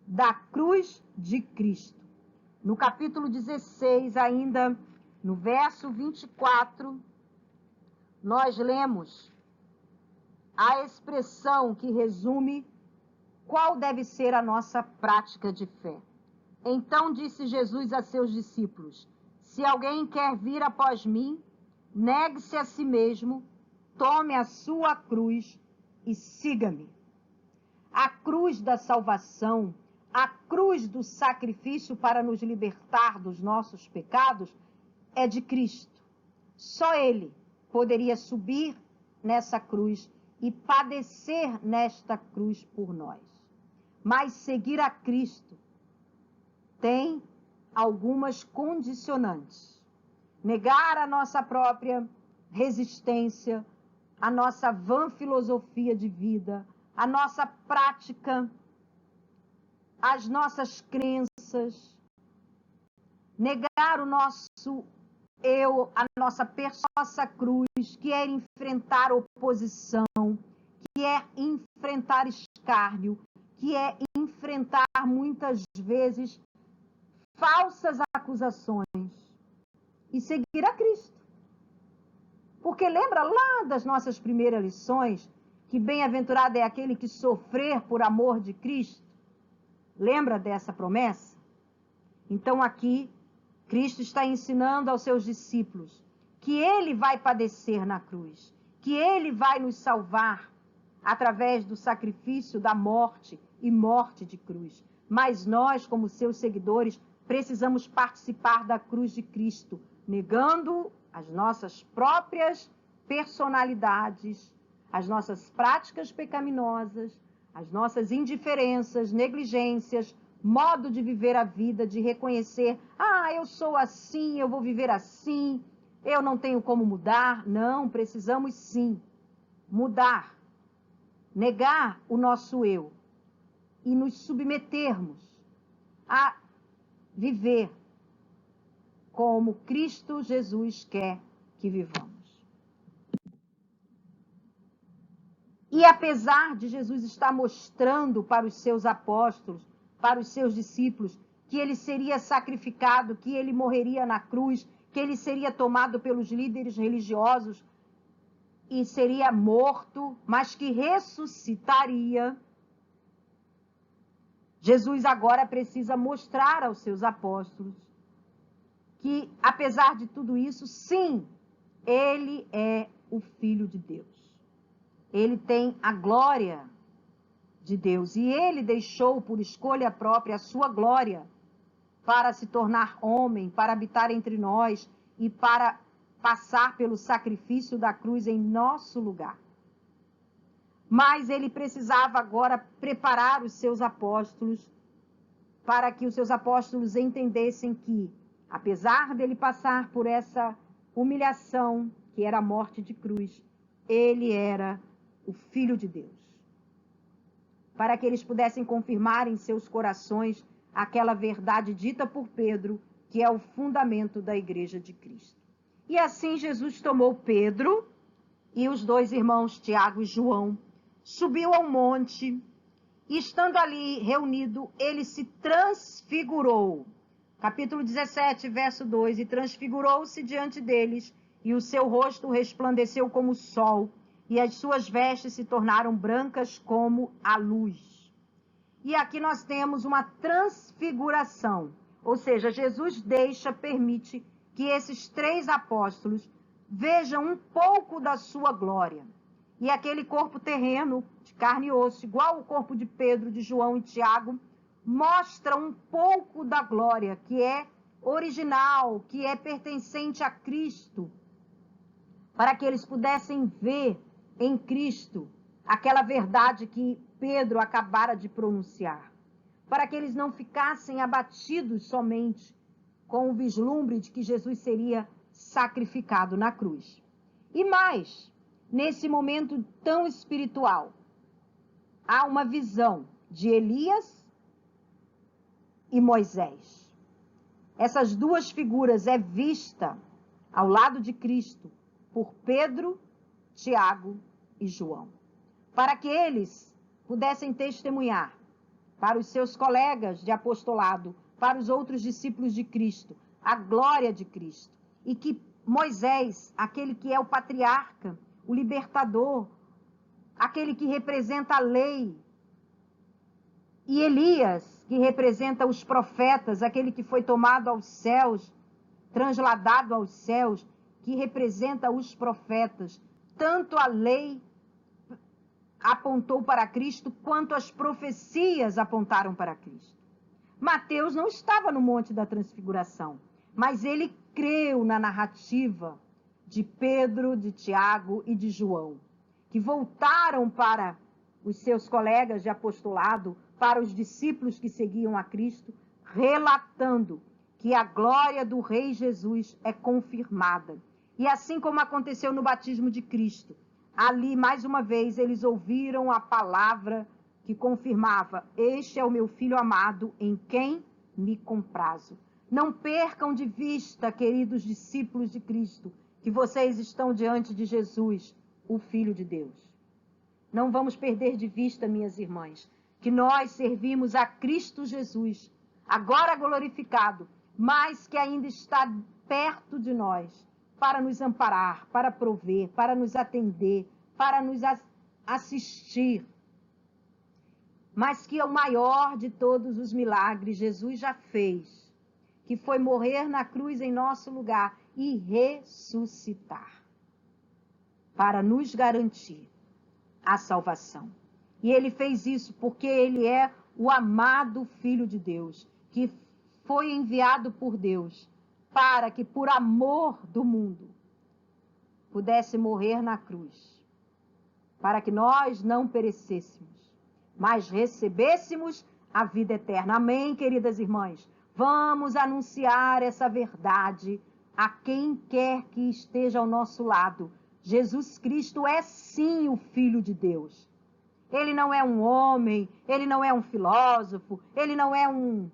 da cruz de Cristo. No capítulo 16, ainda no verso 24, nós lemos a expressão que resume qual deve ser a nossa prática de fé. Então disse Jesus a seus discípulos: se alguém quer vir após mim, negue-se a si mesmo, tome a sua cruz e siga-me. A cruz da salvação, a cruz do sacrifício para nos libertar dos nossos pecados, é de Cristo. Só Ele poderia subir nessa cruz e padecer nesta cruz por nós. Mas seguir a Cristo tem algumas condicionantes. Negar a nossa própria resistência, a nossa vã filosofia de vida, a nossa prática, as nossas crenças, negar o nosso eu, a nossa cruz, que é enfrentar oposição, que é enfrentar escárnio, que é enfrentar muitas vezes falsas acusações e seguir a Cristo. Porque lembra lá das nossas primeiras lições que bem-aventurado é aquele que sofrer por amor de Cristo? Lembra dessa promessa? Então aqui Cristo está ensinando aos seus discípulos que ele vai padecer na cruz, que ele vai nos salvar através do sacrifício da morte e morte de cruz. Mas nós, como seus seguidores, precisamos participar da cruz de Cristo, negando as nossas próprias personalidades, as nossas práticas pecaminosas, as nossas indiferenças, negligências, modo de viver a vida, de reconhecer: eu sou assim, eu vou viver assim, eu não tenho como mudar. Não, precisamos sim mudar, negar o nosso eu e nos submetermos a viver como Cristo Jesus quer que vivamos. E apesar de Jesus estar mostrando para os seus apóstolos, para os seus discípulos, que ele seria sacrificado, que ele morreria na cruz, que ele seria tomado pelos líderes religiosos e seria morto, mas que ressuscitaria, Jesus agora precisa mostrar aos seus apóstolos que, apesar de tudo isso, sim, ele é o Filho de Deus. Ele tem a glória de Deus e ele deixou por escolha própria a sua glória para se tornar homem, para habitar entre nós e para passar pelo sacrifício da cruz em nosso lugar. Mas ele precisava agora preparar os seus apóstolos para que os seus apóstolos entendessem que, apesar dele passar por essa humilhação, que era a morte de cruz, ele era o Filho de Deus. para que eles pudessem confirmar em seus corações aquela verdade dita por Pedro, que é o fundamento da Igreja de Cristo. E assim Jesus tomou Pedro e os dois irmãos, Tiago e João, subiu ao monte e, estando ali reunido, ele se transfigurou. Capítulo 17, verso 2, e transfigurou-se diante deles, e o seu rosto resplandeceu como o sol, e as suas vestes se tornaram brancas como a luz. E aqui nós temos uma transfiguração, ou seja, Jesus permite que esses três apóstolos vejam um pouco da sua glória. E aquele corpo terreno, de carne e osso, igual ao corpo de Pedro, de João e Tiago, mostra um pouco da glória, que é original, que é pertencente a Cristo, para que eles pudessem ver em Cristo aquela verdade que Pedro acabara de pronunciar, para que eles não ficassem abatidos somente com o vislumbre de que Jesus seria sacrificado na cruz. E mais, nesse momento tão espiritual, há uma visão de Elias e Moisés. Essas duas figuras é vista ao lado de Cristo por Pedro, Tiago e João, para que eles pudessem testemunhar para os seus colegas de apostolado, para os outros discípulos de Cristo, a glória de Cristo. E que Moisés, aquele que é o patriarca, o libertador, aquele que representa a lei, e Elias, que representa os profetas, aquele que foi tomado aos céus, transladado aos céus, que representa os profetas. Tanto a lei apontou para Cristo, quanto as profecias apontaram para Cristo. Mateus não estava no Monte da Transfiguração, mas ele creu na narrativa de Pedro, de Tiago e de João, que voltaram para os seus colegas de apostolado, para os discípulos que seguiam a Cristo, relatando que a glória do Rei Jesus é confirmada. E assim como aconteceu no batismo de Cristo, ali, mais uma vez, eles ouviram a palavra que confirmava: este é o meu Filho amado, em quem me comprazo. Não percam de vista, queridos discípulos de Cristo, que vocês estão diante de Jesus, o Filho de Deus. Não vamos perder de vista, minhas irmãs, que nós servimos a Cristo Jesus, agora glorificado, mas que ainda está perto de nós, para nos amparar, para prover, para nos atender, para nos assistir. Mas que o maior de todos os milagres Jesus já fez, que foi morrer na cruz em nosso lugar e ressuscitar, para nos garantir a salvação. E ele fez isso porque ele é o amado Filho de Deus, que foi enviado por Deus para que, por amor do mundo, pudesse morrer na cruz, para que nós não perecêssemos, mas recebêssemos a vida eterna. Amém, queridas irmãs? Vamos anunciar essa verdade a quem quer que esteja ao nosso lado. Jesus Cristo é sim o Filho de Deus. Ele não é um homem, ele não é um filósofo, ele não é um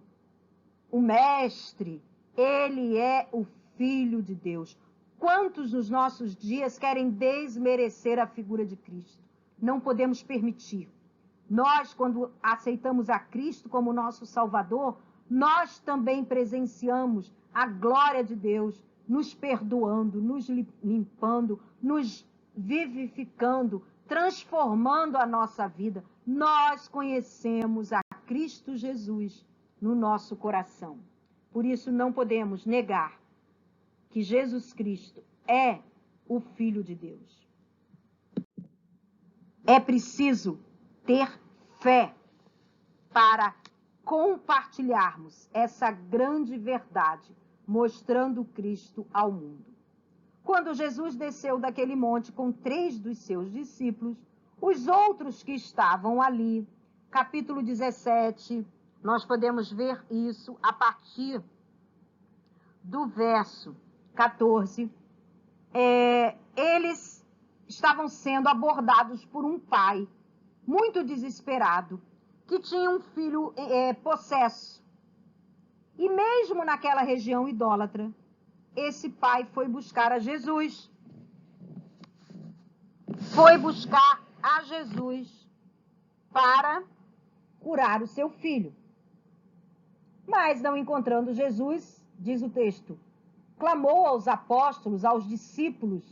mestre. Ele é o Filho de Deus. Quantos nos nossos dias querem desmerecer a figura de Cristo? Não podemos permitir. Nós, quando aceitamos a Cristo como nosso Salvador, nós também presenciamos a glória de Deus, nos perdoando, nos limpando, nos vivificando, transformando a nossa vida. Nós conhecemos a Cristo Jesus no nosso coração. Por isso não podemos negar que Jesus Cristo é o Filho de Deus. É preciso ter fé para compartilharmos essa grande verdade, mostrando Cristo ao mundo. Quando Jesus desceu daquele monte com 3 dos seus discípulos, os outros que estavam ali, capítulo 17, nós podemos ver isso a partir do verso 14. Eles estavam sendo abordados por um pai muito desesperado, que tinha um filho possesso. E mesmo naquela região idólatra, esse pai foi buscar a Jesus. Foi buscar a Jesus para curar o seu filho. Mas não encontrando Jesus, diz o texto, clamou aos apóstolos, aos discípulos: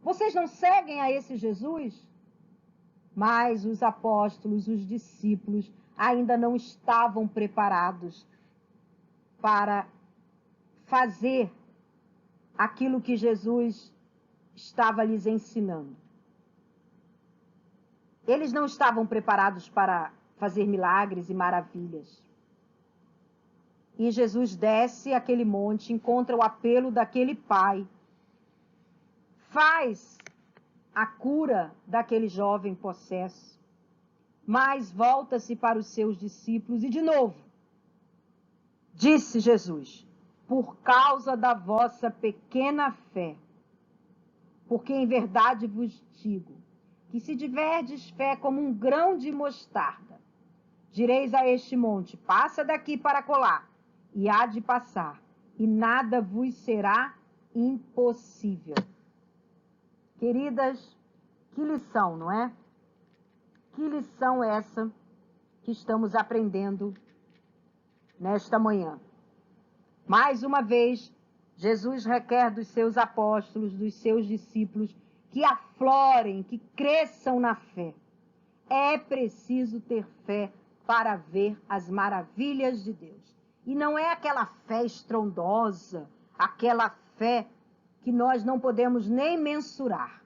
vocês não seguem a esse Jesus? Mas os apóstolos, os discípulos, ainda não estavam preparados para fazer aquilo que Jesus estava lhes ensinando. Eles não estavam preparados para fazer milagres e maravilhas. E Jesus desce aquele monte, encontra o apelo daquele pai, faz a cura daquele jovem possesso, mas volta-se para os seus discípulos e de novo, disse Jesus: por causa da vossa pequena fé, porque em verdade vos digo, que se tiverdes fé como um grão de mostarda, direis a este monte, passa daqui para acolá, e há de passar, e nada vos será impossível. Queridas, que lição, não é? Que lição essa que estamos aprendendo nesta manhã. Mais uma vez, Jesus requer dos seus apóstolos, dos seus discípulos, que aflorem, que cresçam na fé. É preciso ter fé para ver as maravilhas de Deus. E não é aquela fé estrondosa, aquela fé que nós não podemos nem mensurar.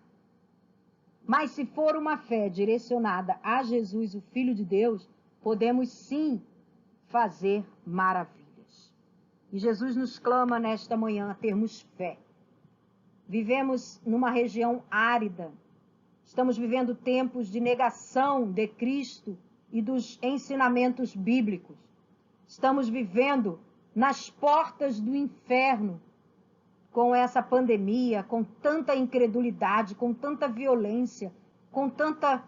Mas se for uma fé direcionada a Jesus, o Filho de Deus, podemos sim fazer maravilhas. E Jesus nos clama nesta manhã a termos fé. Vivemos numa região árida. Estamos vivendo tempos de negação de Cristo e dos ensinamentos bíblicos. Estamos vivendo nas portas do inferno com essa pandemia, com tanta incredulidade, com tanta violência, com tanta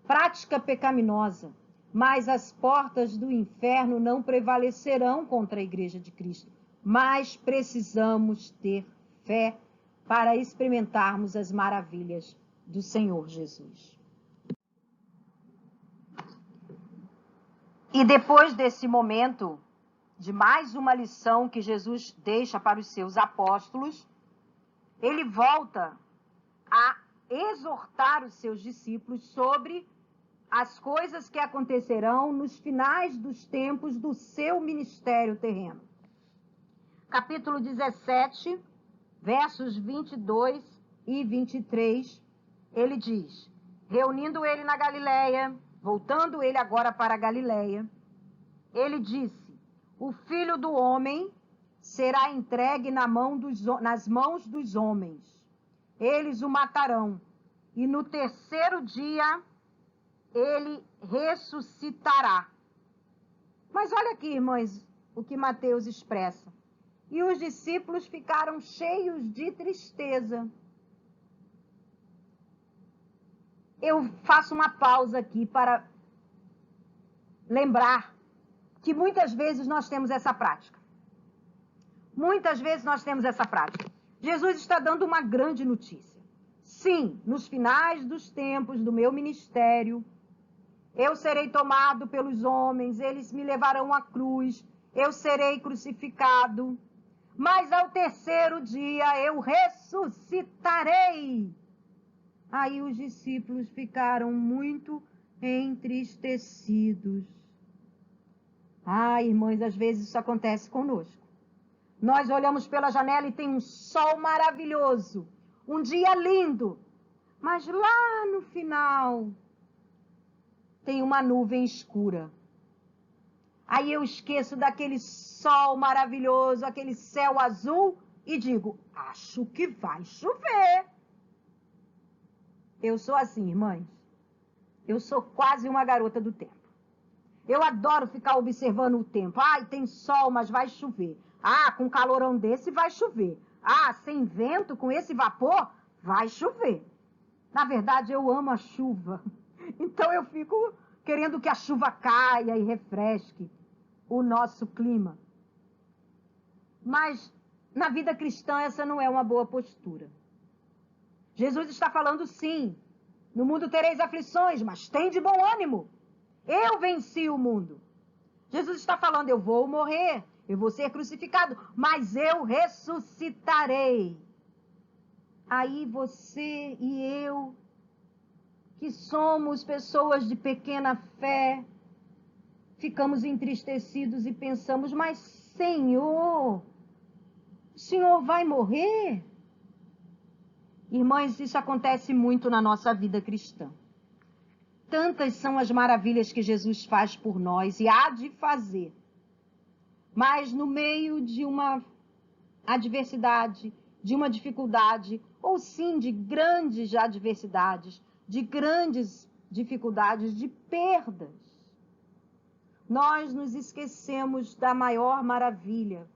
prática pecaminosa. Mas as portas do inferno não prevalecerão contra a Igreja de Cristo. Mas precisamos ter fé para experimentarmos as maravilhas do Senhor Jesus. E depois desse momento de mais uma lição que Jesus deixa para os seus apóstolos, ele volta a exortar os seus discípulos sobre as coisas que acontecerão nos finais dos tempos do seu ministério terreno. Capítulo 17, versos 22 e 23, ele diz: reunindo ele na Galileia, voltando ele agora para a Galileia, ele disse: o Filho do Homem será entregue nas mãos dos homens. Eles o matarão, e no terceiro dia ele ressuscitará. Mas olha aqui, irmãs, o que Mateus expressa. E os discípulos ficaram cheios de tristeza. Eu faço uma pausa aqui para lembrar que muitas vezes nós temos essa prática. Muitas vezes nós temos essa prática. Jesus está dando uma grande notícia. Sim, nos finais dos tempos do meu ministério, eu serei tomado pelos homens, eles me levarão à cruz, eu serei crucificado, mas ao terceiro dia eu ressuscitarei. Aí os discípulos ficaram muito entristecidos. Irmãs, às vezes isso acontece conosco. Nós olhamos pela janela e tem um sol maravilhoso, um dia lindo, mas lá no final tem uma nuvem escura. Aí eu esqueço daquele sol maravilhoso, aquele céu azul e digo: acho que vai chover. Eu sou assim, irmãs. Eu sou quase uma garota do tempo. Eu adoro ficar observando o tempo. Tem sol, mas vai chover. Com calorão desse vai chover. Sem vento, com esse vapor, vai chover. Na verdade, eu amo a chuva. Então eu fico querendo que a chuva caia e refresque o nosso clima. Mas na vida cristã essa não é uma boa postura. Jesus está falando sim, no mundo tereis aflições, mas tem de bom ânimo. Eu venci o mundo. Jesus está falando, eu vou morrer, eu vou ser crucificado, mas eu ressuscitarei. Aí você e eu, que somos pessoas de pequena fé, ficamos entristecidos e pensamos, mas Senhor, o Senhor vai morrer? Irmãs, isso acontece muito na nossa vida cristã. Tantas são as maravilhas que Jesus faz por nós e há de fazer. Mas no meio de uma adversidade, de uma dificuldade, ou sim de grandes adversidades, de grandes dificuldades, de perdas, nós nos esquecemos da maior maravilha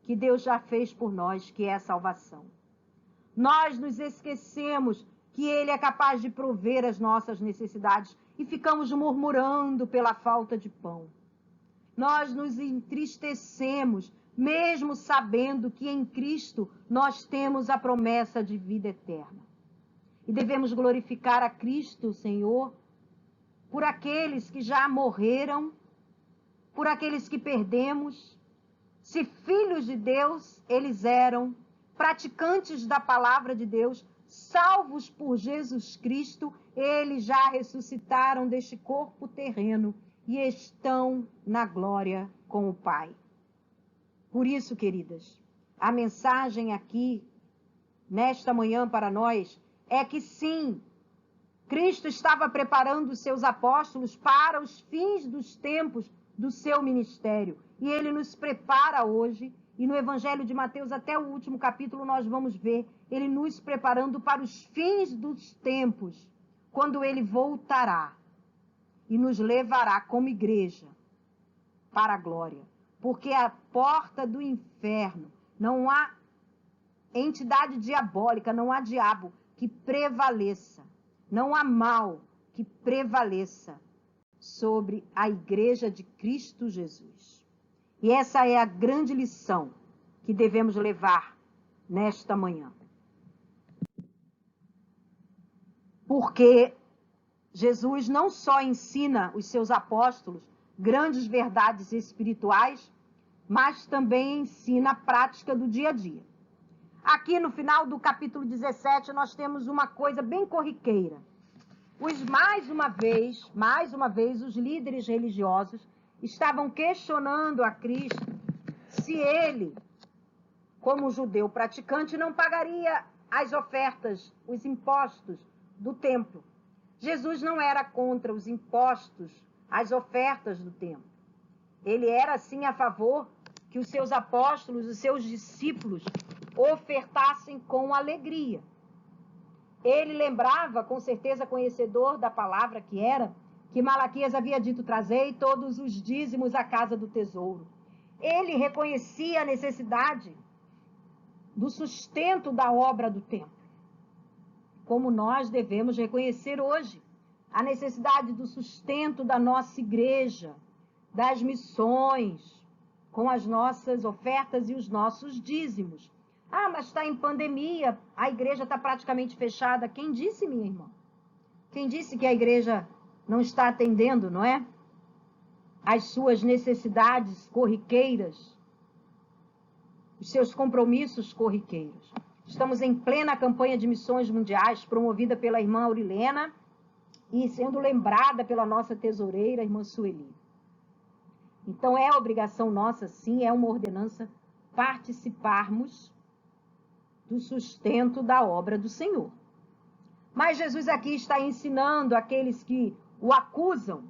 que Deus já fez por nós, que é a salvação. Nós nos esquecemos que Ele é capaz de prover as nossas necessidades e ficamos murmurando pela falta de pão. Nós nos entristecemos, mesmo sabendo que em Cristo nós temos a promessa de vida eterna. E devemos glorificar a Cristo, Senhor, por aqueles que já morreram, por aqueles que perdemos. Se filhos de Deus eles eram, praticantes da palavra de Deus, salvos por Jesus Cristo, eles já ressuscitaram deste corpo terreno e estão na glória com o Pai. Por isso, queridas, a mensagem aqui, nesta manhã para nós, é que sim, Cristo estava preparando os seus apóstolos para os fins dos tempos do seu ministério. E Ele nos prepara hoje, e no Evangelho de Mateus, até o último capítulo, nós vamos ver Ele nos preparando para os fins dos tempos, quando Ele voltará e nos levará como igreja para a glória. Porque a porta do inferno, não há entidade diabólica, não há diabo que prevaleça, não há mal que prevaleça sobre a igreja de Cristo Jesus. E essa é a grande lição que devemos levar nesta manhã. Porque Jesus não só ensina os seus apóstolos grandes verdades espirituais, mas também ensina a prática do dia a dia. Aqui no final do capítulo 17, nós temos uma coisa bem corriqueira. Mais uma vez, os líderes religiosos estavam questionando a Cristo se ele, como judeu praticante, não pagaria as ofertas, os impostos do templo. Jesus não era contra os impostos, as ofertas do templo. Ele era, sim, a favor que os seus apóstolos, os seus discípulos, ofertassem com alegria. Ele lembrava, com certeza conhecedor da palavra que Malaquias havia dito, trazei todos os dízimos à casa do tesouro. Ele reconhecia a necessidade do sustento da obra do templo, como nós devemos reconhecer hoje a necessidade do sustento da nossa igreja, das missões, com as nossas ofertas e os nossos dízimos. Ah, mas está em pandemia, a igreja está praticamente fechada. Quem disse, minha irmã? Quem disse que a igreja não está atendendo, não é? As suas necessidades corriqueiras, os seus compromissos corriqueiros. Estamos em plena campanha de missões mundiais, promovida pela irmã Aurilena e sendo lembrada pela nossa tesoureira, a irmã Sueli. Então é obrigação nossa, sim, é uma ordenança, participarmos do sustento da obra do Senhor. Mas Jesus aqui está ensinando aqueles que o acusam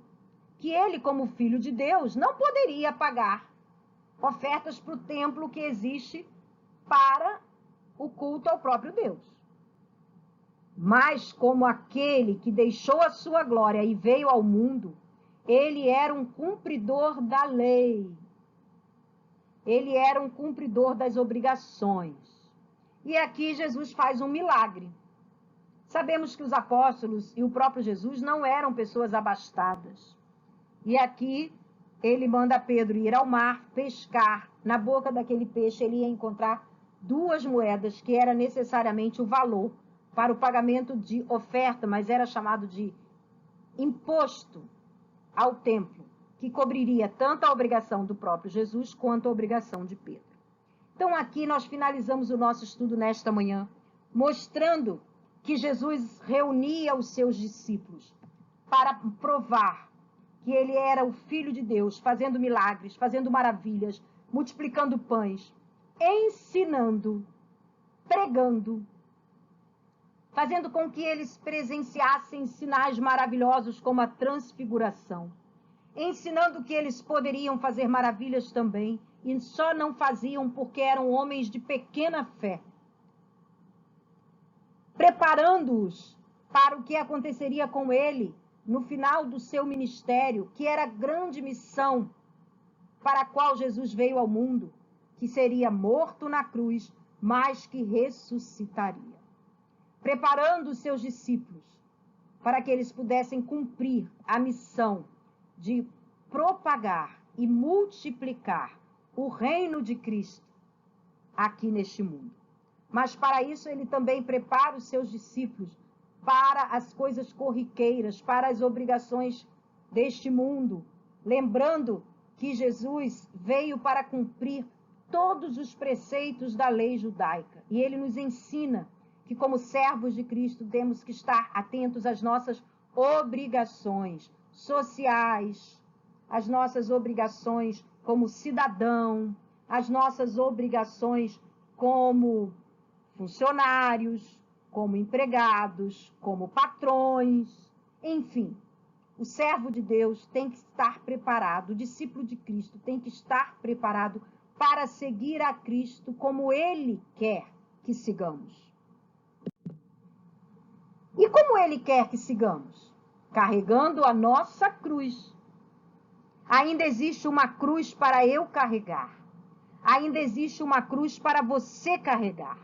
que ele, como filho de Deus, não poderia pagar ofertas para o templo que existe para o culto ao próprio Deus. Mas como aquele que deixou a sua glória e veio ao mundo, ele era um cumpridor da lei. Ele era um cumpridor das obrigações. E aqui Jesus faz um milagre. Sabemos que os apóstolos e o próprio Jesus não eram pessoas abastadas. E aqui ele manda Pedro ir ao mar, pescar. Na boca daquele peixe ele ia encontrar 2 moedas, que era necessariamente o valor para o pagamento de oferta, mas era chamado de imposto ao templo, que cobriria tanto a obrigação do próprio Jesus quanto a obrigação de Pedro. Então aqui nós finalizamos o nosso estudo nesta manhã, mostrando que Jesus reunia os seus discípulos para provar que ele era o Filho de Deus, fazendo milagres, fazendo maravilhas, multiplicando pães, ensinando, pregando, fazendo com que eles presenciassem sinais maravilhosos como a transfiguração, ensinando que eles poderiam fazer maravilhas também, e só não faziam porque eram homens de pequena fé, preparando-os para o que aconteceria com ele no final do seu ministério, que era a grande missão para a qual Jesus veio ao mundo, que seria morto na cruz, mas que ressuscitaria. Preparando os seus discípulos para que eles pudessem cumprir a missão de propagar e multiplicar o reino de Cristo aqui neste mundo. Mas para isso ele também prepara os seus discípulos para as coisas corriqueiras, para as obrigações deste mundo, lembrando que Jesus veio para cumprir todos os preceitos da lei judaica. E ele nos ensina que, como servos de Cristo, temos que estar atentos às nossas obrigações sociais, às nossas obrigações como cidadão, às nossas obrigações como funcionários, como empregados, como patrões, enfim. O servo de Deus tem que estar preparado, o discípulo de Cristo tem que estar preparado para seguir a Cristo como Ele quer que sigamos. E como Ele quer que sigamos? Carregando a nossa cruz. Ainda existe uma cruz para eu carregar. Ainda existe uma cruz para você carregar.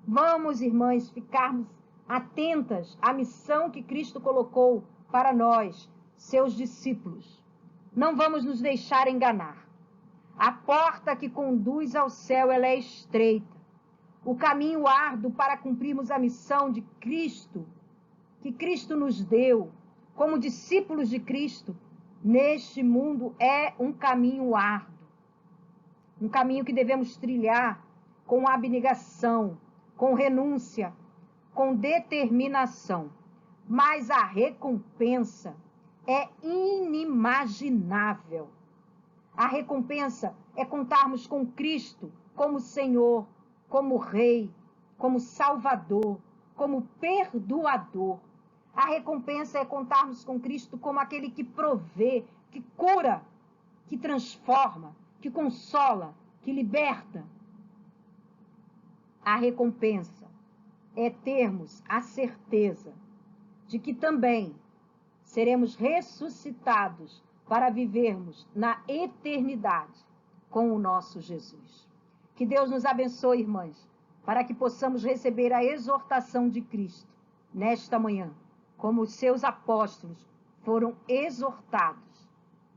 Vamos, irmãs, ficarmos atentas à missão que Cristo colocou para nós, seus discípulos. Não vamos nos deixar enganar. A porta que conduz ao céu, ela é estreita. O caminho árduo para cumprirmos a missão de Cristo, que Cristo nos deu, como discípulos de Cristo, neste mundo é um caminho árduo. Um caminho que devemos trilhar com abnegação, com renúncia, com determinação. Mas a recompensa é inimaginável. A recompensa é contarmos com Cristo como Senhor, como Rei, como Salvador, como Perdoador. A recompensa é contarmos com Cristo como aquele que provê, que cura, que transforma, que consola, que liberta. A recompensa é termos a certeza de que também seremos ressuscitados para vivermos na eternidade com o nosso Jesus. Que Deus nos abençoe, irmãs, para que possamos receber a exortação de Cristo nesta manhã, como os seus apóstolos foram exortados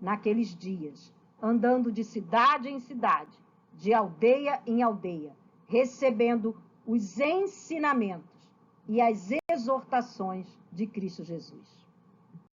naqueles dias, andando de cidade em cidade, de aldeia em aldeia, recebendo os ensinamentos e as exortações de Cristo Jesus.